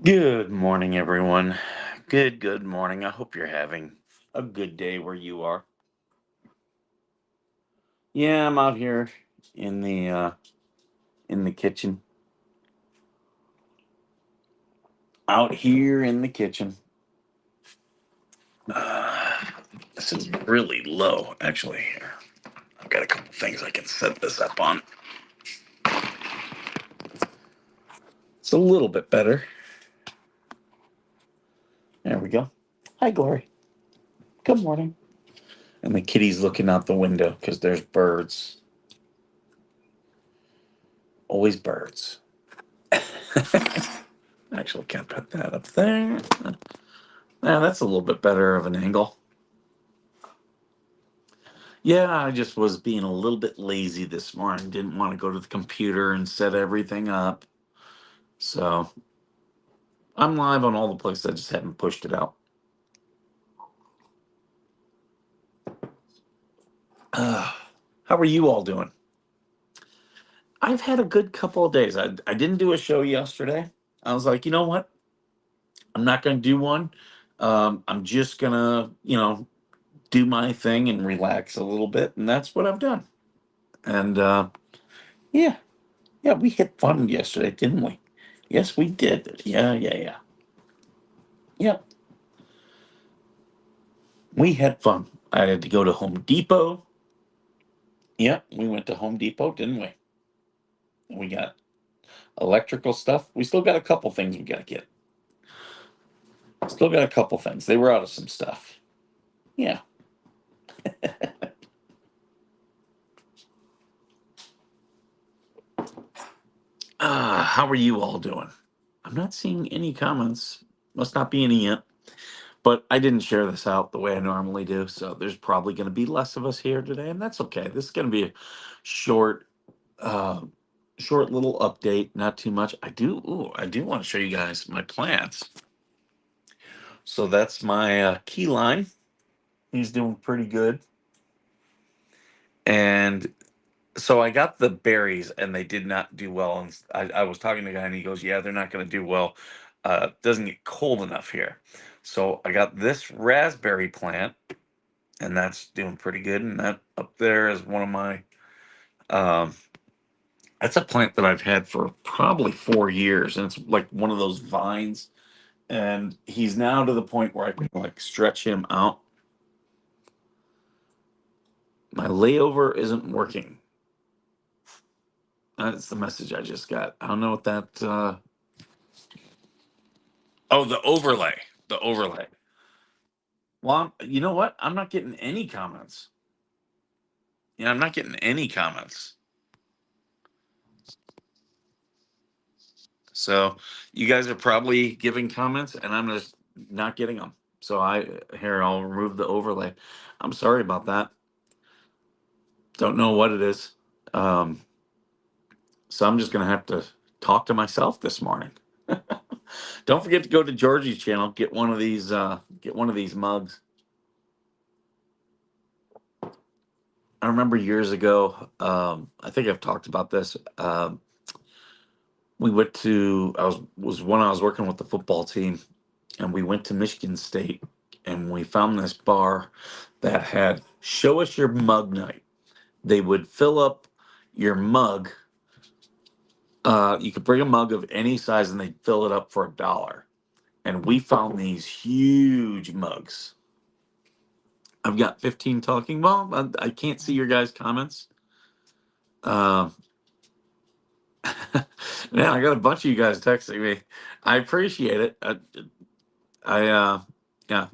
Good morning, everyone. Good morning. I hope you're having a good day where you are. Yeah, I'm out here in the kitchen. Out here in the kitchen. Uh, this is really low, actually. Here, I've got a couple things I can set this up on. It's a little bit better. There we go. Hi, Glory. Good morning. And the kitty's looking out the window because there's birds. Always birds. Actually, can't put that up there. Yeah, that's a little bit better of an angle. Yeah, I just was being a little bit lazy this morning. Didn't want to go to the computer and set everything up. So I'm live on all the places. I just haven't pushed it out. Uh, how are you all doing? I've had a good couple of days. I didn't do a show yesterday. I was like, you know what? I'm not going to do one. I'm just going to, do my thing and relax a little bit. And that's what I've done. And yeah, yeah, we had fun yesterday, didn't we? Yes, we did. Yeah. Yep, we had fun. I had to go to Home Depot. Yep, we went to Home Depot, didn't we? We got electrical stuff. We still got a couple things we got to get. Still got a couple things. They were out of some stuff. Yeah. How are you all doing? I'm not seeing any comments. Must not be any yet. But I didn't share this out the way I normally do, so there's probably going to be less of us here today, and that's okay. This is going to be a short, uh, short little update. Not too much. I do want to show you guys my plants. So that's my key line. He's doing pretty good, and so I got the berries, and they did not do well. And I was talking to the guy, and he goes, "Yeah, they're not going to do well. Doesn't get cold enough here." So I got this raspberry plant and that's doing pretty good. And that up there is one of my um that's a plant that I've had for probably 4 years, and it's like one of those vines. And he's now to the point where I can like stretch him out. My layover isn't working. That's the message I just got. I don't know what that. Oh, the overlay. The overlay. Well, you know what? I'm not getting any comments. Yeah, I'm not getting any comments. So you guys are probably giving comments, and I'm just not getting them. So I'll remove the overlay. I'm sorry about that. Don't know what it is. Um, so I'm just gonna have to talk to myself this morning. Don't forget to go to Georgie's channel. Get one of these. Get one of these mugs. I remember years ago. I think I've talked about this. We went to. I was when I was working with the football team, and we went to Michigan State, and we found this bar that had show us your mug night. They would fill up your mug. You could bring a mug of any size, and they'd fill it up for $1. And we found these huge mugs. I've got 15 talking. Well, I can't see your guys' comments. Uh, Man, I got a bunch of you guys texting me. I appreciate it. I yeah,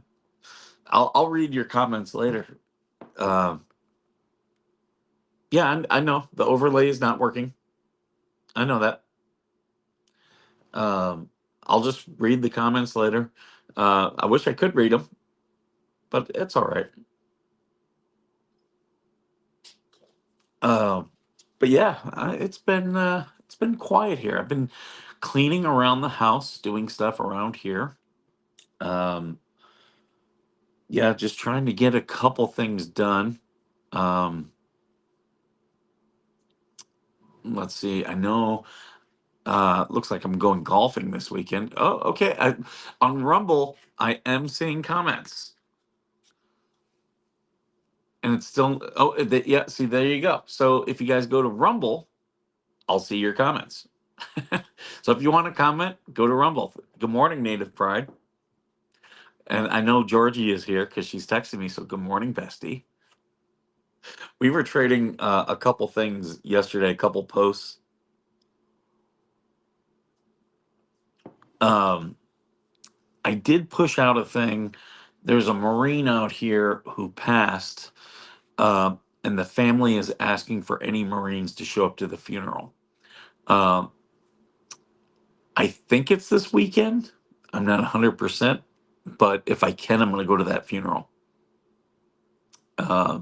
I'll read your comments later. Um, yeah, I know the overlay is not working. I know that. Um, I'll just read the comments later. I wish I could read them, but it's all right. Um, but yeah, it's been quiet here. I've been cleaning around the house, doing stuff around here. Um, yeah, just trying to get a couple things done. Um, let's see. I know. Looks like I'm going golfing this weekend. Oh, okay. On Rumble, I am seeing comments, and it's still. Oh, yeah. See, there you go. So if you guys go to Rumble, I'll see your comments. So if you want to comment, go to Rumble. Good morning, Native Pride. And I know Georgie is here because she's texting me. So good morning, bestie. We were trading a couple things yesterday, a couple posts. Um, I did push out a thing. There's a Marine out here who passed, uh, and the family is asking for any Marines to show up to the funeral. Um, I think it's this weekend. I'm not 100%, but if I can, I'm going to go to that funeral. Uh,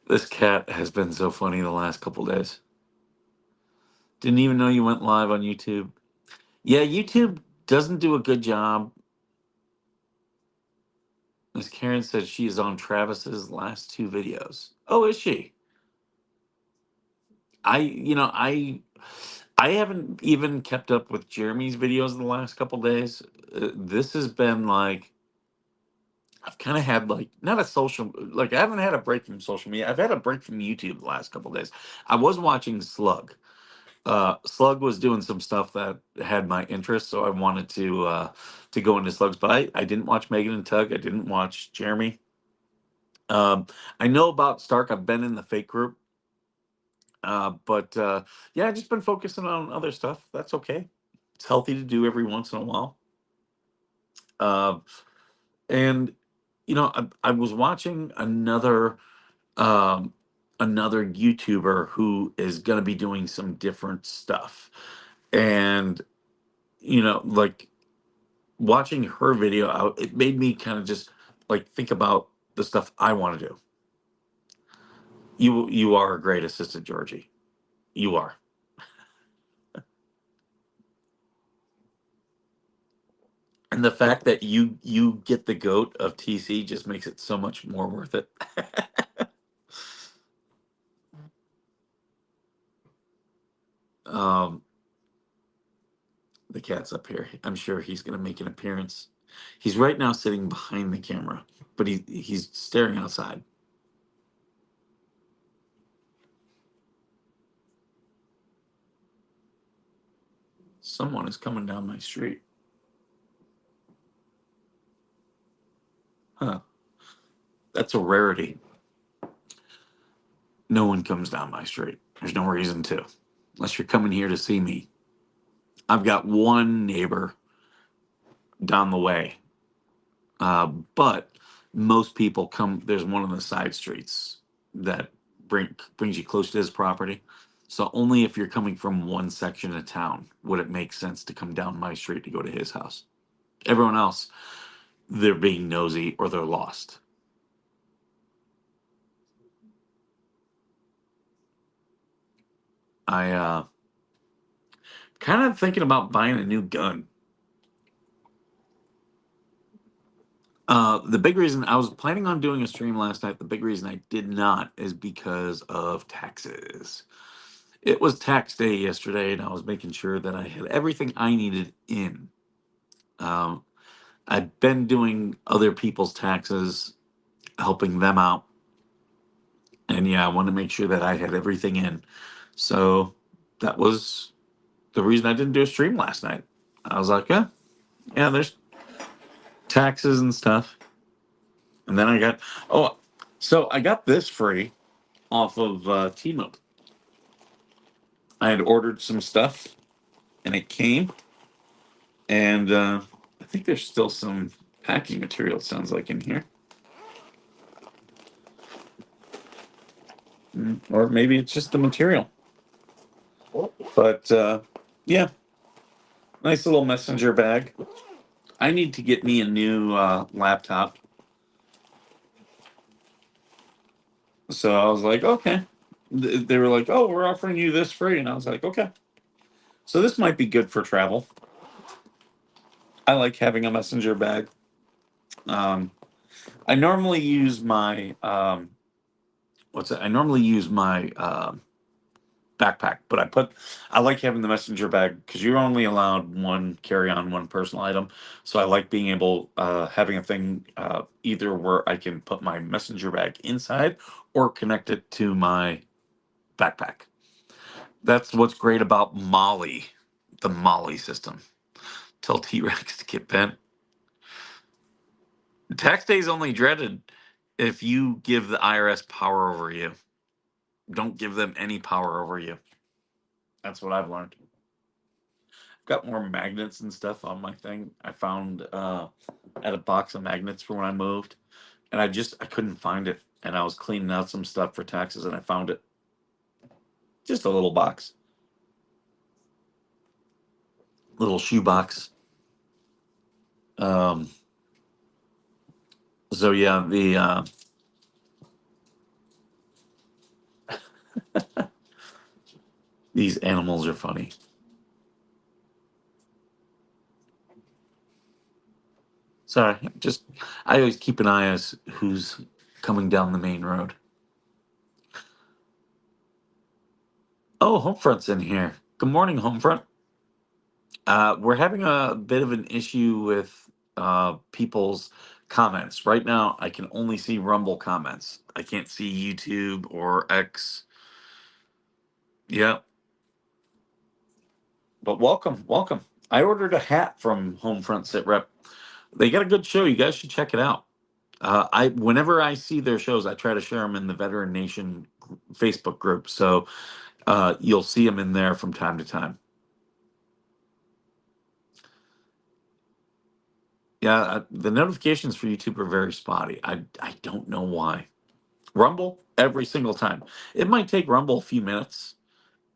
this cat has been so funny the last couple days. Didn't even know you went live on YouTube. Yeah, YouTube doesn't do a good job. As Karen said, she is on Travis's last two videos. Oh, is she? I haven't even kept up with Jeremy's videos the last couple days. This has been like I've kind of had like not a social like I haven't had a break from social media. I've had a break from YouTube the last couple days. I was watching Slug. Slug was doing some stuff that had my interest, so I wanted to go into Slugs. But I didn't watch Megan and Tug. I didn't watch Jeremy. Um, I know about Stark. I've been in the fake group. But yeah, I've just been focusing on other stuff. That's okay. It's healthy to do every once in a while. Uh, and I was watching um, another YouTuber who is going to be doing some different stuff, and like watching her video out, it made me kind of just like think about the stuff I want to do. You are a great assistant, Georgie. You are. And the fact that you get the goat of TC just makes it so much more worth it. um, the cat's up here. I'm sure he's going to make an appearance. He's right now sitting behind the camera, but he's staring outside. Someone is coming down my street. Huh? That's a rarity. No one comes down my street. There's no reason to, unless you're coming here to see me. I've got one neighbor down the way. But most people come. There's one of the side streets that brings you close to his property. So only if you're coming from one section of town would it make sense to come down my street to go to his house. Everyone else, they're being nosy or they're lost. I kind of thinking about buying a new gun. The big reason I was planning on doing a stream last night, the big reason I did not is because of taxes. It was tax day yesterday, and I was making sure that I had everything I needed in. Um, I've been doing other people's taxes, helping them out, and yeah, I wanted to make sure that I had everything in. So that was the reason I didn't do a stream last night. I was like, yeah, there's taxes and stuff, and then so I got this free off of Temu. I had ordered some stuff, and it came. And I think there's still some packing material, it sounds like, in here. Or maybe it's just the material. But yeah, nice little messenger bag. I need to get me a new laptop. So I was like, okay. They were like, oh, we're offering you this free. And I was like, okay. So this might be good for travel. I like having a messenger bag. Um, I normally use my, what's it? I normally use my backpack, but I like having the messenger bag because you're only allowed one carry on, one personal item. So I like being able having a thing either where I can put my messenger bag inside or connect it to my backpack. That's what's great about Molly, the Molly system. Tell T Rex to get bent. Tax day is only dreaded if you give the IRS power over you. Don't give them any power over you. That's what I've learned. I've got more magnets and stuff on my thing. I found at a box of magnets for when I moved, and I couldn't find it. And I was cleaning out some stuff for taxes, and I found it. Just a little box, little shoe box. Um, so yeah, these animals are funny. Sorry, just I always keep an eye as who's coming down the main road. Oh, Homefront's in here. Good morning, Homefront. We're having a bit of an issue with people's comments. Right now, I can only see Rumble comments. I can't see YouTube or X. Yeah, but welcome, welcome. I ordered a hat from Homefront Sit Rep. They got a good show. You guys should check it out. I whenever I see their shows, I try to share them in the Veteran Nation Facebook group. So you'll see them in there from time to time. Yeah, the notifications for YouTube are very spotty. I don't know why. Rumble every single time. It might take Rumble a few minutes,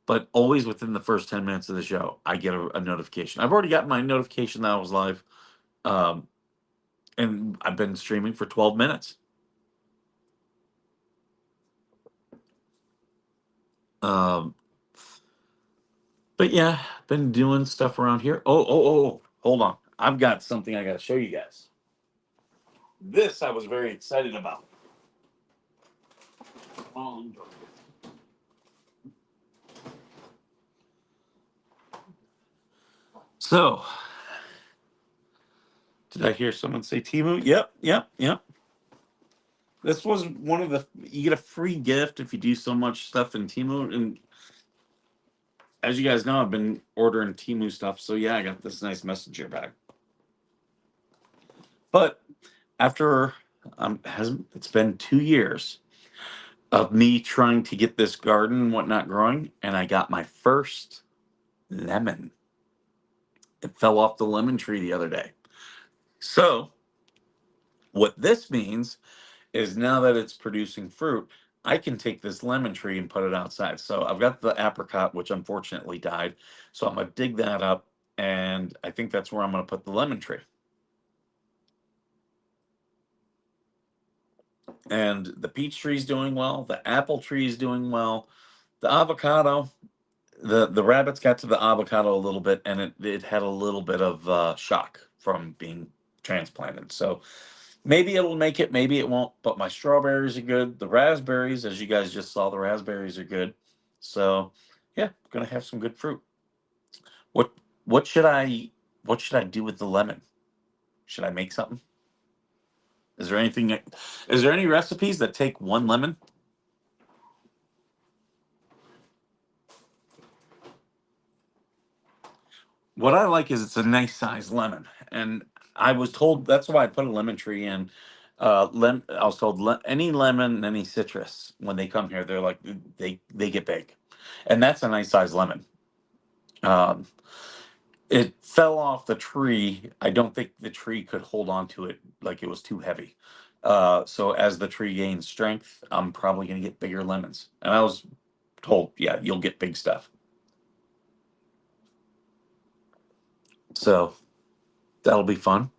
but always within the first 10 minutes of the show, I get a notification. I've already gotten my notification that I was live, um, and I've been streaming for 12 minutes. Um, but yeah, been doing stuff around here. Oh, hold on. I've got something I got to show you guys. This I was very excited about. Um, So, did I hear someone say Timu? Yep. This was one of the you get a free gift if you do so much stuff in Timu, and as you guys know, I've been ordering Timu stuff, so yeah, I got this nice messenger bag. But after hasn't it's been 2 years of me trying to get this garden and whatnot growing, and I got my first lemon. It fell off the lemon tree the other day. So what this means is now that it's producing fruit, I can take this lemon tree and put it outside. So I've got the apricot, which unfortunately died. So I'm gonna dig that up, and I think that's where I'm gonna put the lemon tree. And the peach tree is doing well. The apple tree is doing well. The avocado, the rabbits got to the avocado a little bit, and it had a little bit of shock from being transplanted. So maybe it'll make it, maybe it won't. But my strawberries are good. The raspberries, as you guys just saw, the raspberries are good. So yeah, gonna have some good fruit. What what should I what should I do with the lemon? Should I make something? Is there anything? Is there any recipes that take one lemon? What I like is it's a nice sized lemon, and I was told that's why I put a lemon tree in. I was told any lemon, any citrus, when they come here, they're like they get big, and that's a nice sized lemon. Um, it fell off the tree. I don't think the tree could hold on to it, like it was too heavy. So as the tree gains strength, I'm probably going to get bigger lemons. And I was told, yeah, you'll get big stuff. So that'll be fun.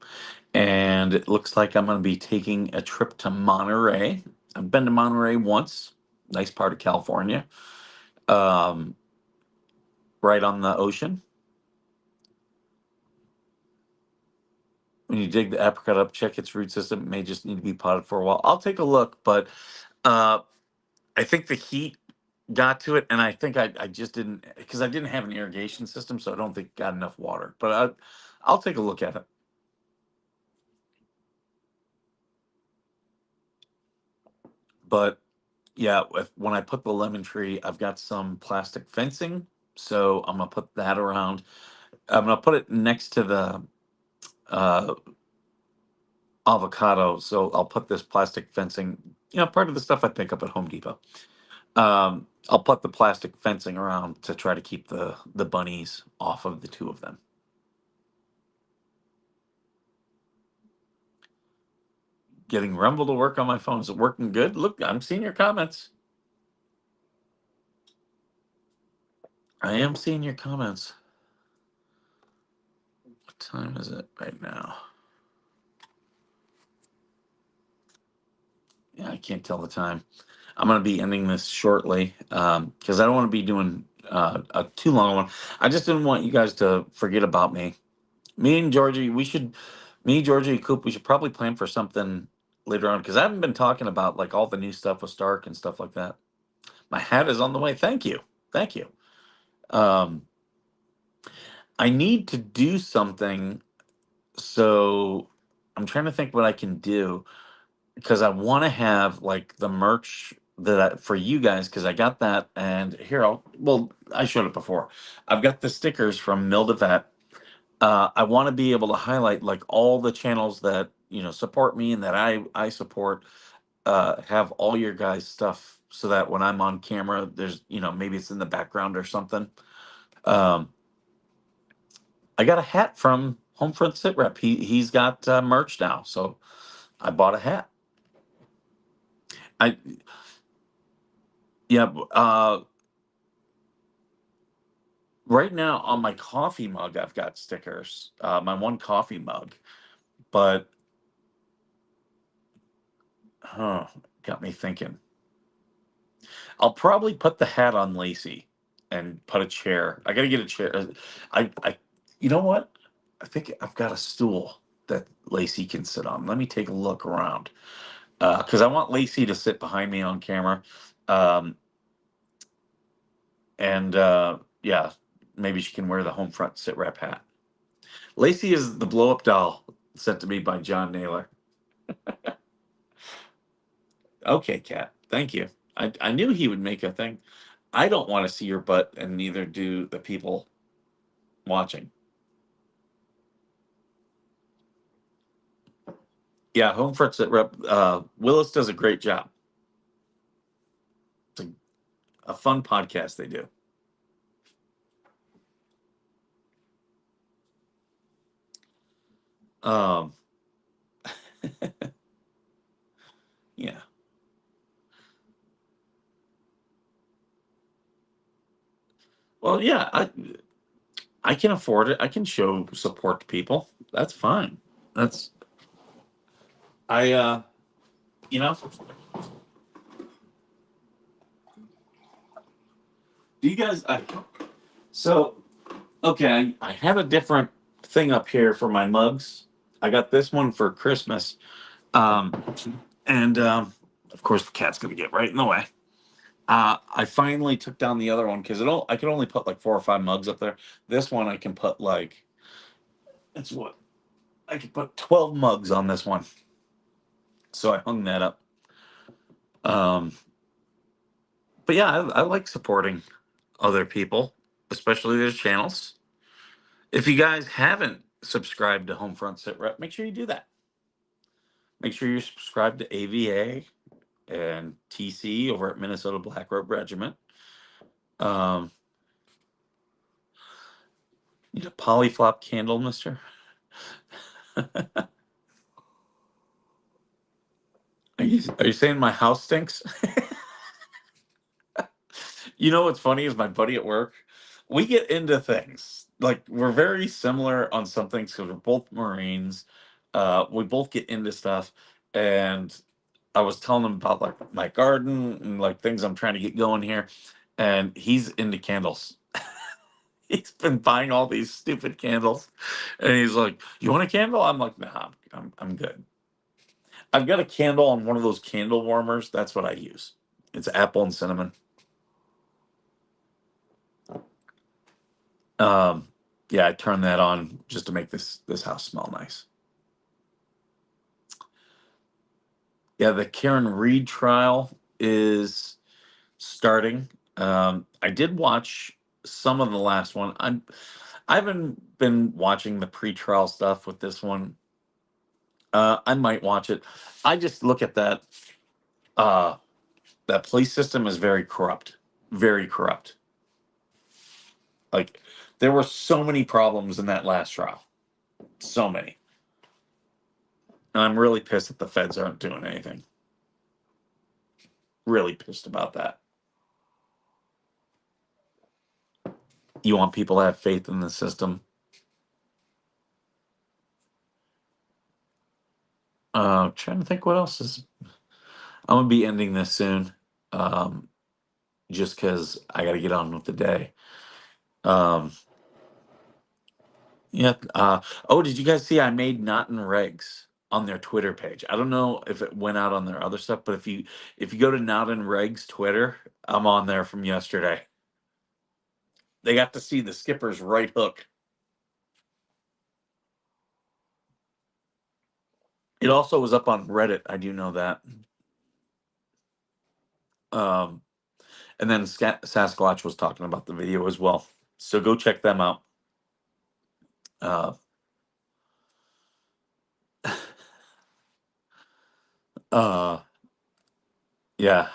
And it looks like I'm going to be taking a trip to Monterey. I've been to Monterey once, nice part of California, um, right on the ocean. When you dig the apricot up, check its root system. It may just need to be potted for a while. I'll take a look, but uh, I think the heat. got to it, and I think I just didn't, because I didn't have an irrigation system, so I don't think it got enough water. But I'll take a look at it. But yeah, when I put the lemon tree, I've got some plastic fencing, so I'm gonna put that around. I'm gonna put it next to the uh, avocado, so I'll put this plastic fencing. Part of the stuff I pick up at Home Depot. I'll put the plastic fencing around to try to keep the bunnies off of the two of them. Getting Rumble to work on my phone. Is it working good? Look, I'm seeing your comments. I am seeing your comments. What time is it right now? Yeah, I can't tell the time. I'm going to be ending this shortly because I don't want to be doing a too long one. I just didn't want you guys to forget about me. Me and Georgie, me, Georgie, Coop, we should probably plan for something later on because I haven't been talking about like all the new stuff with Stark and stuff like that. My hat is on the way. Thank you. Thank you. Um, I need to do something. So I'm trying to think what I can do because I want to have like the merch for you guys because I got that and here I showed it before. I've got the stickers from Mildevet. I want to be able to highlight like all the channels that support me and that I support. Have all your guys' stuff so that when I'm on camera, there's maybe it's in the background or something. Um, I got a hat from Homefront Sit Rep. He's got merch now, so I bought a hat. I Yeah. Right now on my coffee mug, I've got stickers. My one coffee mug, but huh, got me thinking. I'll probably put the hat on Lacey and put a chair. I gotta get a chair. You know what? I think I've got a stool that Lacey can sit on. Let me take a look around because I want Lacey to sit behind me on camera. Um, and yeah, maybe she can wear the home front sit rep hat. Lacey is the blow up doll sent to me by John Naylor. Okay, Kat, thank you. I knew he would make a thing. I don't want to see your butt, and neither do the people watching. Yeah, home front sit rep. Willis does a great job. It's a fun podcast they do. Um, yeah. Well, yeah. I can afford it. I can show support to people. That's fine. That's I. You know. Do you guys? So okay, I have a different thing up here for my mugs. I got this one for Christmas, um, and of course the cat's gonna get right in the way. I finally took down the other one because I could only put like 4 or 5 mugs up there. This one I can put like it's what I could put 12 mugs on this one. So I hung that up. Um, but yeah, I like supporting other people, especially their channels. If you guys haven't subscribed to Homefront Sit Rep, make sure you do that. Make sure you're subscribed to AVA and TC over at Minnesota Black Robe Regiment. Um, Need a polyflop candle, mister? Are you saying my house stinks? You know what's funny is my buddy at work, we get into things. Like we're very similar on some things because we're both Marines. We both get into stuff. And I was telling him about like my garden and like things I'm trying to get going here. And he's into candles. He's been buying all these stupid candles. And he's like, "You want a candle?" I'm like, "Nah, I'm good." I've got a candle on one of those candle warmers. That's what I use. It's apple and cinnamon. Um, yeah, I turned that on just to make this house smell nice. Yeah, the Karen Reed trial is starting. I did watch some of the last one. I haven't been watching the pre-trial stuff with this one. I might watch it. I just look at that. Uh, that police system is very corrupt. Very corrupt. Like there were so many problems in that last trial. So many. And I'm really pissed that the feds aren't doing anything. Really pissed about that. You want people to have faith in the system. Trying to think what else is. I'm gonna be ending this soon, um, just because I got to get on with the day. Um, yeah. Oh, did you guys see? I made Not and Regs on their Twitter page. I don't know if it went out on their other stuff, but if you go to Not and Regs Twitter, I'm on there from yesterday. They got to see the skipper's right hook. It also was up on Reddit. I do know that. Um, and then Sasquatch was talking about the video as well. So go check them out. Uh, uh, yeah.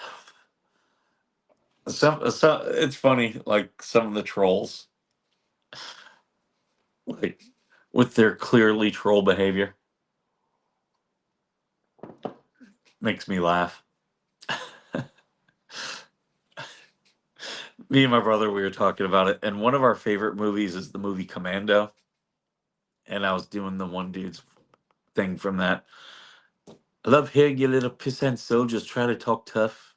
Some it's funny, like some of the trolls, like with their clearly troll behavior, makes me laugh. Me and my brother, we were talking about it, and one of our favorite movies is the movie Commando. And I was doing the one dude's thing from that. I love hearing you little pissant soldiers try to talk tough.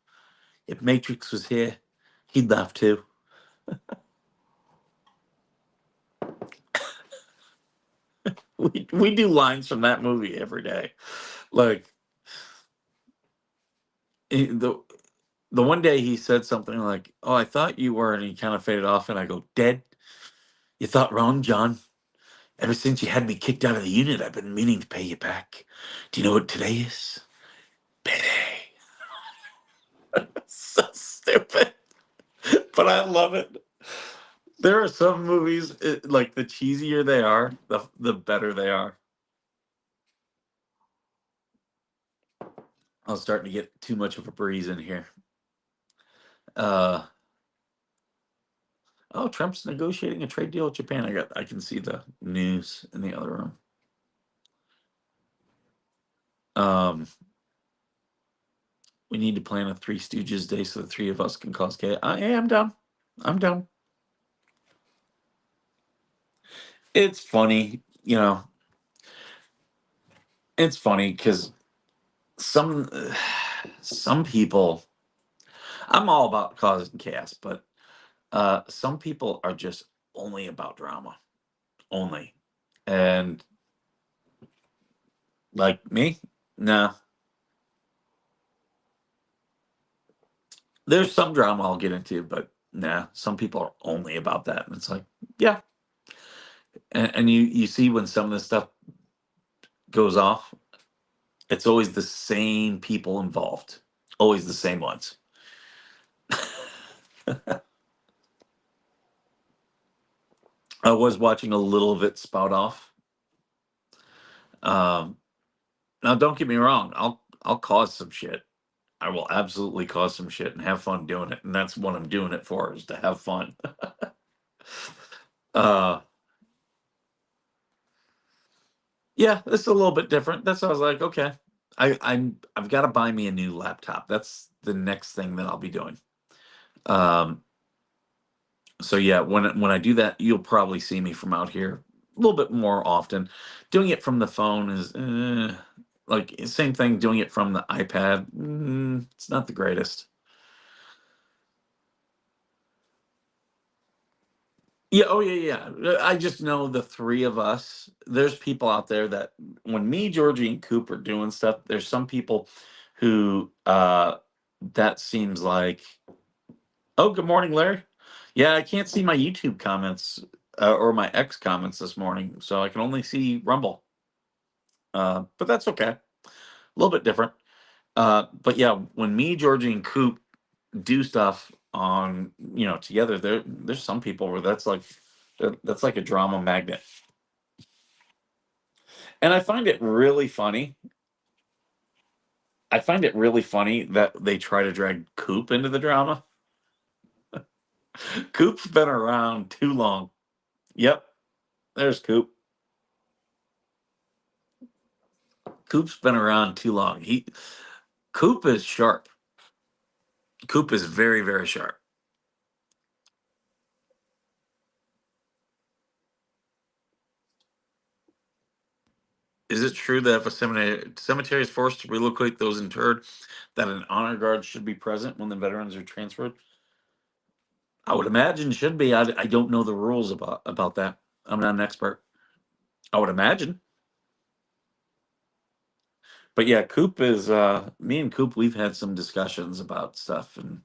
If Matrix was here, he'd laugh too. We do lines from that movie every day. Like the one day he said something like, "Oh, I thought you were," and he kind of faded off, and I go, "Dead? You thought wrong, John. Ever since you had me kicked out of the unit, I've been meaning to pay you back. Do you know what today is? Payday." So stupid, but I love it. There are some movies, like the cheesier they are, the better they are. I was starting to get too much of a breeze in here. Uh, oh, Trump's negotiating a trade deal with Japan. I can see the news in the other room. Um, we need to plan a Three Stooges day so the three of us can cause chaos. I am down. I'm down. It's funny, it's funny because some some people. I'm all about causing chaos, but some people are just only about drama, only. And like me, nah. There's some drama I'll get into, but nah. Some people are only about that, and it's like, yeah. And you see when some of this stuff goes off, it's always the same people involved, always the same ones. I was watching a little of it spout off. Um, Now, don't get me wrong. I'll cause some shit. I will absolutely cause some shit and have fun doing it, and that's what I'm doing it for, is to have fun. uh, yeah, it's a little bit different. That's why I was like, okay, I've got to buy me a new laptop. That's the next thing that I'll be doing. Um, so yeah, when I do that, you'll probably see me from out here a little bit more often. Doing it from the phone is like same thing. Doing it from the iPad, it's not the greatest. Yeah, oh yeah, yeah. I just know the three of us. There's people out there that when me, Georgie, and Coop are doing stuff, there's some people who that seems like, oh, good morning, Larry. Yeah, I can't see my YouTube comments. or my X comments this morning, so I can only see Rumble. But that's okay. A little bit different. But yeah, when me, Georgie, and Coop do stuff on together, there's some people where that's like a drama magnet, and I find it really funny. I find it really funny that they try to drag Coop into the drama. Coop's been around too long. Yep, there's Coop. Coop's been around too long. Coop is sharp. Coop is very, very sharp. Is it true that if a cemetery is forced to relocate those interred, that an honor guard should be present when the veterans are transferred? I would imagine it should be. I don't know the rules about that. I'm not an expert. I would imagine. But yeah, Coop is me and Coop, we've had some discussions about stuff, and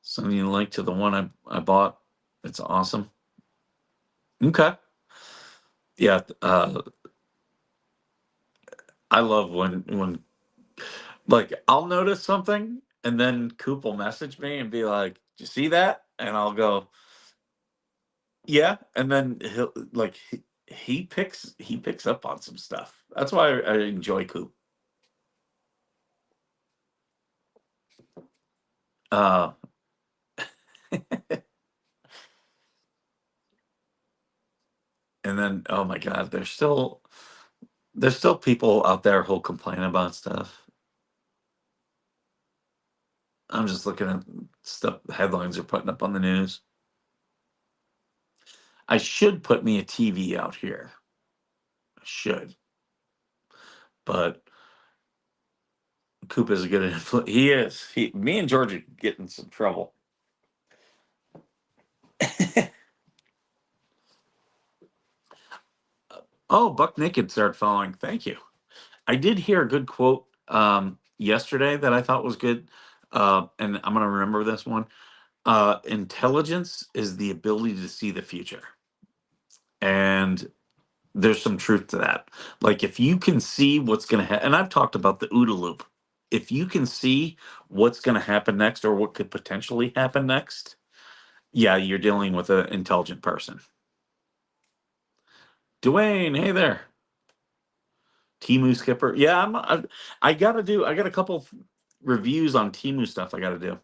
something like to the one I bought. It's awesome. Okay. Yeah, I love when like I'll notice something and then Coop will message me and be like, "Did you see that?" And I'll go, "Yeah." And then he picks up on some stuff. That's why I enjoy Coop. Uh and then oh my god, there's still people out there who'll complain about stuff. I'm just looking at stuff headlines are putting up on the news. I should put me a TV out here. I should. But Coop is a good influence. He is. Me and Georgie get in some trouble. Oh, Buck Naked started following. Thank you. I did hear a good quote yesterday that I thought was good, and I'm going to remember this one. Intelligence is the ability to see the future, and there's some truth to that. Like if you can see what's going to happen, and I've talked about the OODA loop. If you can see what's going to happen next or what could potentially happen next, yeah, you're dealing with an intelligent person. Dwayne, hey there. Timu Skipper. Yeah, I gotta do. I got a couple reviews on Timu stuff I gotta do.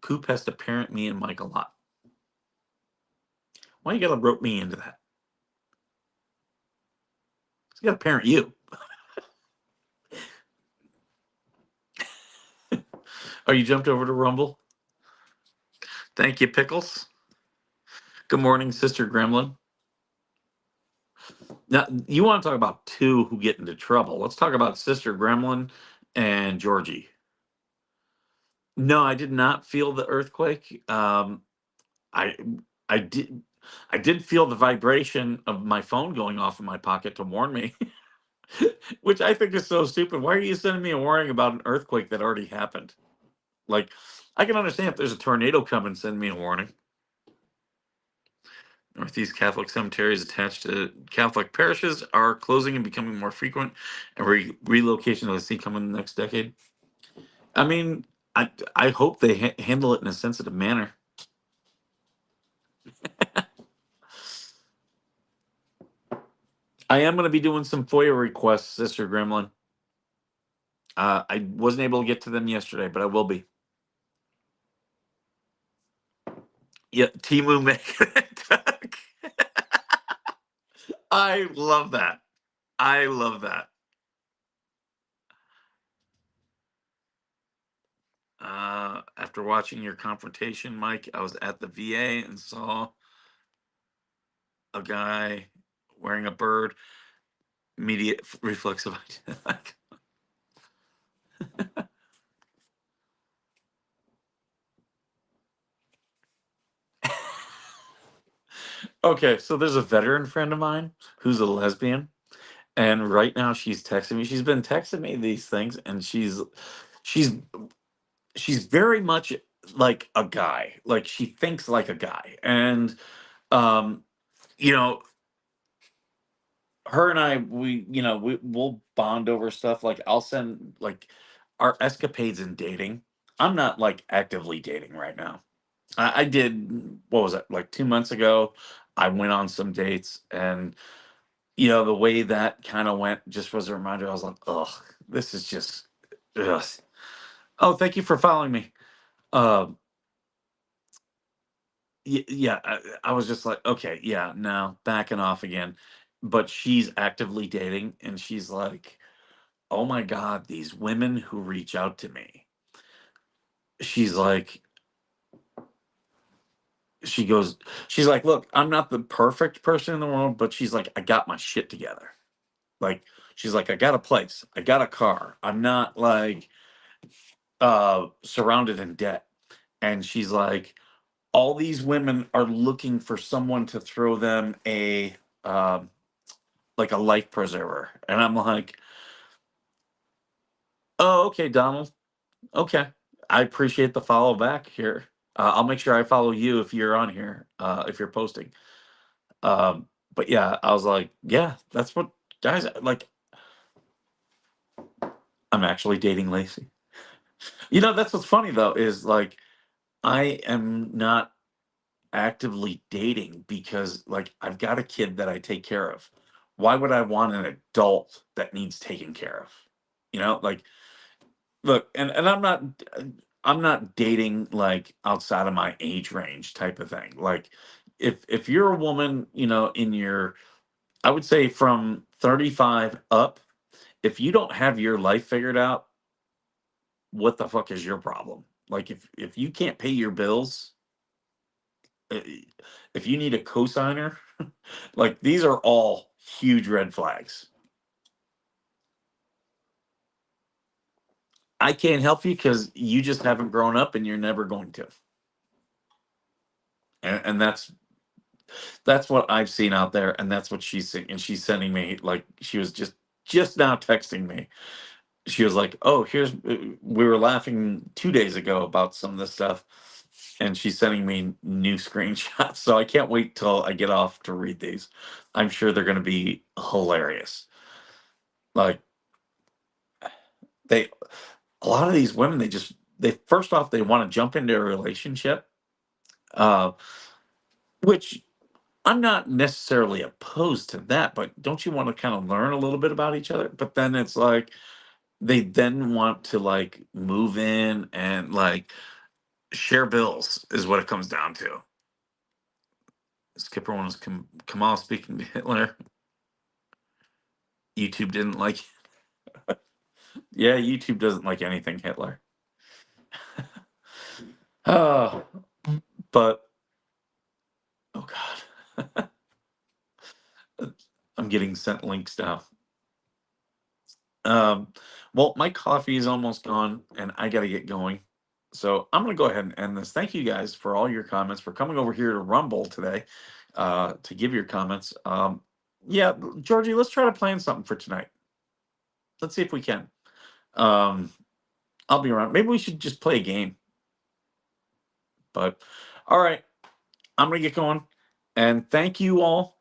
Coop has to parent me and Mike a lot. Why you gotta rope me into that? He's gotta parent you. Oh, you jumped over to Rumble. Thank you, Pickles. Good morning, Sister Gremlin. Now you want to talk about two who get into trouble? Let's talk about Sister Gremlin and Georgie. No, I did not feel the earthquake. I I did feel the vibration of my phone going off in my pocket to warn me, which I think is so stupid. Why are you sending me a warning about an earthquake that already happened? Like, I can understand if there's a tornado coming, send me a warning. Northeast Catholic cemeteries attached to Catholic parishes are closing and becoming more frequent, and relocation of the sea coming in the next decade. I mean, I hope they handle it in a sensitive manner. I am going to be doing some FOIA requests, Sister Gremlin. I wasn't able to get to them yesterday, but I will be. Yeah, Timu making it. I love that. I love that. After watching your confrontation, Mike, I was at the VA and saw a guy wearing a bird. Immediate reflexive identity. Okay, so there's a veteran friend of mine who's a lesbian, and right now she's texting me. She's been texting me these things, and she's she's very much like a guy. Like she thinks like a guy. And um, you know, her and I, we'll bond over stuff. Like I'll send like our escapades in dating. I'm not like actively dating right now. I did, what was it, like 2 months ago? I went on some dates, and the way that kind of went just was a reminder. I was like, ugh, this is just, ugh. Oh, thank you for following me. Uh, yeah, I was just like, okay, yeah, no, backing off again. But she's actively dating, and she's like, oh my God, these women who reach out to me. She's like, she goes, she's like, look, I'm not the perfect person in the world, but she's like, I got my shit together. Like, she's like, I got a place, I got a car. I'm not like surrounded in debt. And she's like, all these women are looking for someone to throw them a like a life preserver. And I'm like, oh, okay, Donald. Okay. I appreciate the follow back here. I'll make sure I follow you if you're on here, if you're posting. But yeah, I was like, yeah, that's what guys like. I'm actually dating Lacey. That's what's funny though, is like I am not actively dating because like I've got a kid that I take care of. Why would I want an adult that needs taken care of? Like look, and I'm not dating like outside of my age range type of thing. Like if you're a woman, in your, I would say from 35 up, if you don't have your life figured out, what the fuck is your problem? Like if you can't pay your bills, uh, if you need a cosigner, like these are all huge red flags. I can't help you because you just haven't grown up and you're never going to. And that's what I've seen out there, and that's what she's seeing. And she's sending me, like, she was just now texting me. She was like, "Oh, we were laughing 2 days ago about some of this stuff," and she's sending me new screenshots. So I can't wait till I get off to read these. I'm sure they're going to be hilarious. Like they, a lot of these women, they first off they want to jump into a relationship, uh, which I'm not necessarily opposed to that, but don't you want to kind of learn a little bit about each other? But then it's like they then want to like move in and like share bills is what it comes down to. Skipper one was Kamal speaking to Hitler. YouTube didn't like. Yeah, YouTube doesn't like anything Hitler. Oh, but oh god, I'm getting sent links now. Um, well, my coffee is almost gone, and I got to get going. So I'm going to go ahead and end this. Thank you guys for all your comments, for coming over here to Rumble today, to give your comments. Yeah, Georgie, let's try to plan something for tonight. Let's see if we can. Um, I'll be around. Maybe we should just play a game. But all right, I'm going to get going. And thank you all